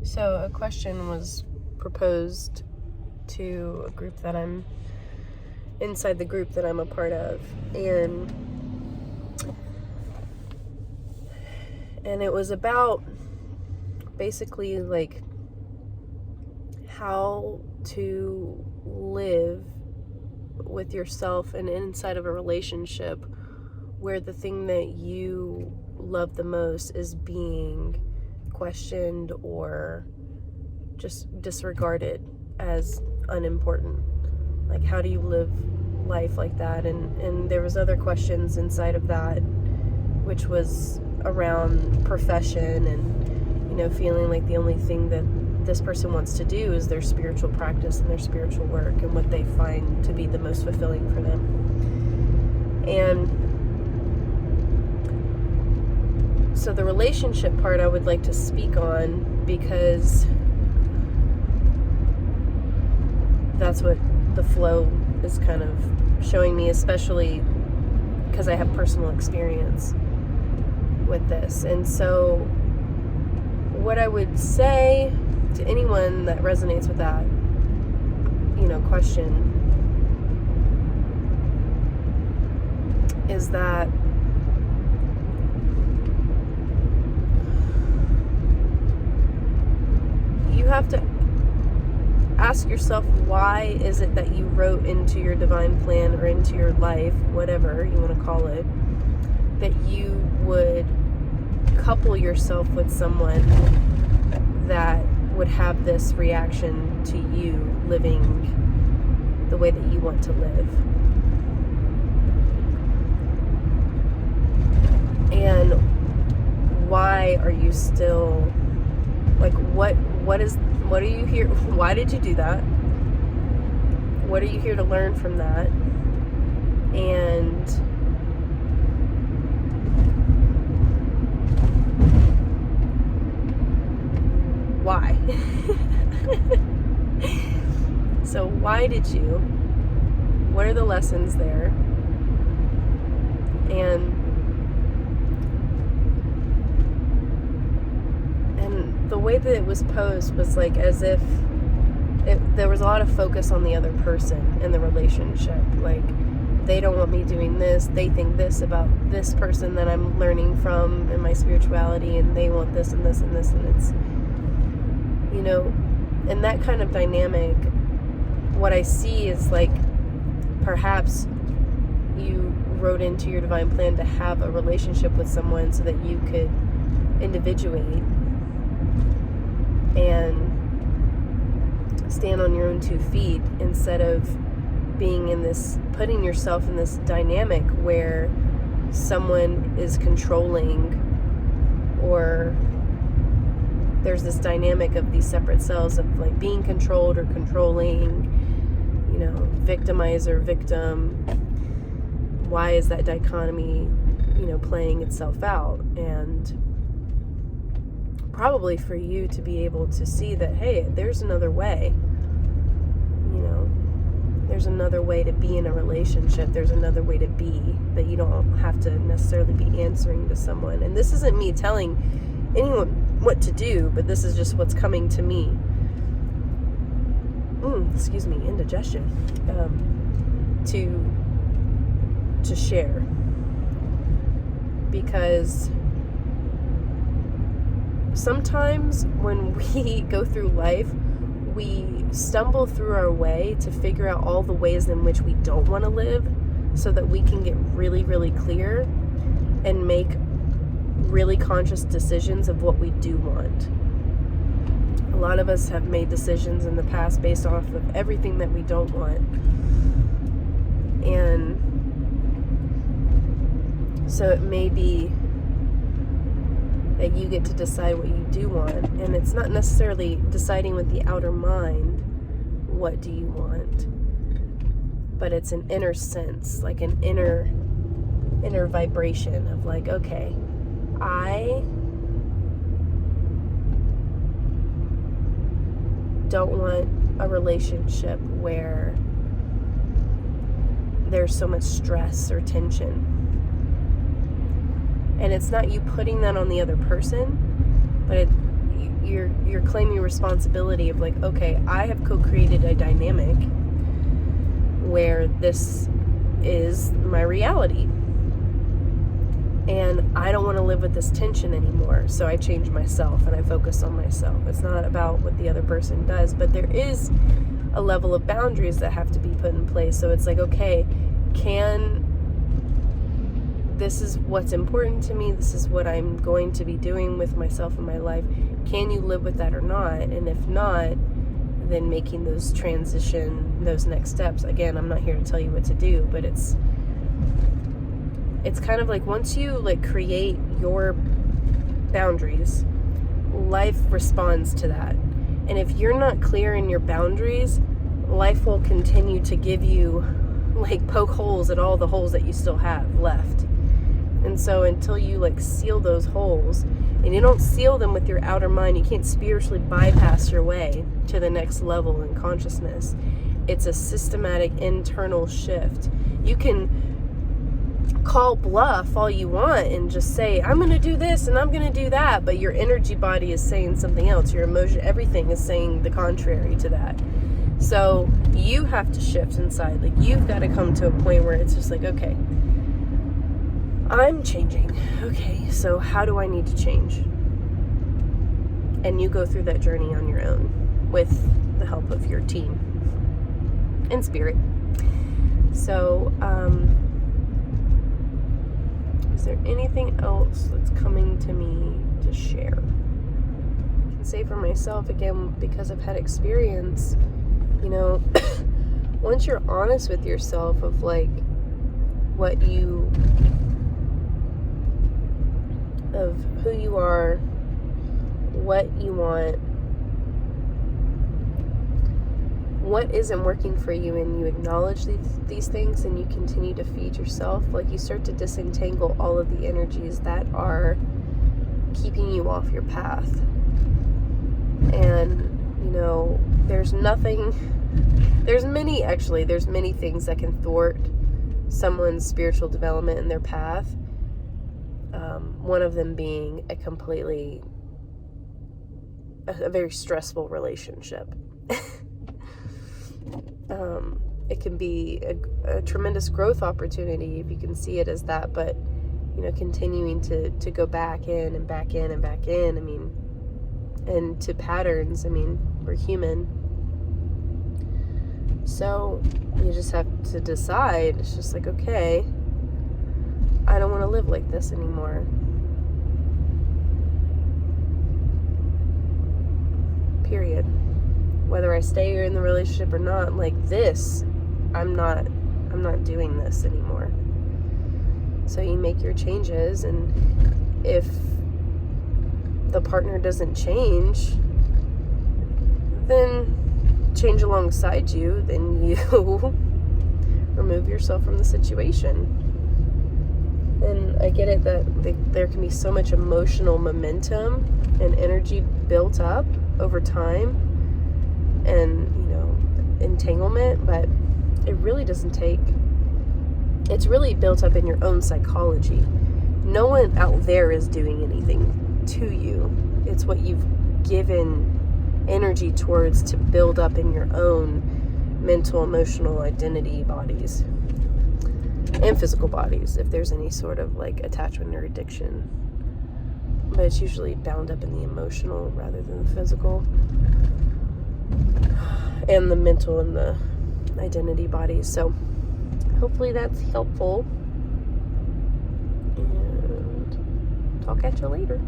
So a question was proposed to a group that I'm inside the group that I'm a part of, and it was about basically like how to live with yourself and inside of a relationship where the thing that you love the most is being questioned or just disregarded as unimportant. Like, how do you live life like that? And there was other questions inside of that, which was around profession and, feeling like the only thing that this person wants to do is their spiritual practice and their spiritual work and what they find to be the most fulfilling for them. And so the relationship part I would like to speak on, because that's what the flow is kind of showing me, especially because I have personal experience with this. And so what I would say to anyone that resonates with that, question is that you have to ask yourself, why is it that you wrote into your divine plan or into your life, whatever you want to call it, that you would couple yourself with someone that would have this reaction to you living the way that you want to live. And why are you still, like, what are you here, why did you do that? What are you here to learn from that? And why? So why did you? What are the lessons there? And the way that it was posed was like as if there was a lot of focus on the other person in the relationship. Like, they don't want me doing this, they think this about this person that I'm learning from in my spirituality, and they want this and this and this, and it's, and that kind of dynamic, what I see is like, perhaps you wrote into your divine plan to have a relationship with someone so that you could individuate and stand on your own 2 feet, instead of being in this, putting yourself in this dynamic where someone is controlling, or there's this dynamic of these separate selves of like being controlled or controlling, victimizer, victim. Why is that dichotomy, playing itself out? And probably for you to be able to see that, hey, there's another way. There's another way to be in a relationship. There's another way to be, that you don't have to necessarily be answering to someone. And this isn't me telling anyone what to do, but this is just what's coming to me. Excuse me, indigestion. To share. Because sometimes when we go through life, we stumble through our way to figure out all the ways in which we don't want to live, so that we can get really, really clear and make really conscious decisions of what we do want. A lot of us have made decisions in the past based off of everything that we don't want. And so it may be that you get to decide what you do want, and it's not necessarily deciding with the outer mind what do you want, but it's an inner sense, like an inner vibration of like, okay, I don't want a relationship where there's so much stress or tension. And it's not you putting that on the other person, but you're you're claiming responsibility of like, okay, I have co-created a dynamic where this is my reality. And I don't want to live with this tension anymore. So I change myself and I focus on myself. It's not about what the other person does, but there is a level of boundaries that have to be put in place. So it's like, okay, this is what's important to me. This is what I'm going to be doing with myself in my life. Can you live with that or not? And if not, then making those those next steps. Again, I'm not here to tell you what to do, but it's kind of like once you like create your boundaries, life responds to that. And if you're not clear in your boundaries, life will continue to give you like poke holes at all the holes that you still have left. And so until you like seal those holes, and you don't seal them with your outer mind, you can't spiritually bypass your way to the next level in consciousness. It's a systematic internal shift. You can call bluff all you want and just say, I'm going to do this and I'm going to do that, but your energy body is saying something else. Your emotion, everything is saying the contrary to that. So you have to shift inside. Like, you've got to come to a point where it's just like, okay, I'm changing. Okay, so how do I need to change? And you go through that journey on your own with the help of your team and spirit. So, is there anything else that's coming to me to share? I can say for myself, again, because I've had experience, you know, once you're honest with yourself of like of who you are, what you want, what isn't working for you, and you acknowledge these things and you continue to feed yourself, like you start to disentangle all of the energies that are keeping you off your path. And, you know, there's many things that can thwart someone's spiritual development in their path. One of them being a very stressful relationship. It can be a tremendous growth opportunity if you can see it as that, but, you know, continuing to go back in and back in and back in, I mean, and to patterns, I mean, we're human. So you just have to decide. It's just like, okay, I don't want to live like this anymore. Period. Whether I stay in the relationship or not, like this, I'm not doing this anymore. So you make your changes, and if the partner doesn't change, then change alongside you, then you remove yourself from the situation. And I get it that there can be so much emotional momentum and energy built up over time and, you know, entanglement, but it really doesn't take, it's really built up in your own psychology. No one out there is doing anything to you. It's what you've given energy towards to build up in your own mental, emotional identity bodies and physical bodies, if there's any sort of like attachment or addiction. But it's usually bound up in the emotional rather than the physical, and the mental and the identity bodies. So hopefully that's helpful, and talk at you later.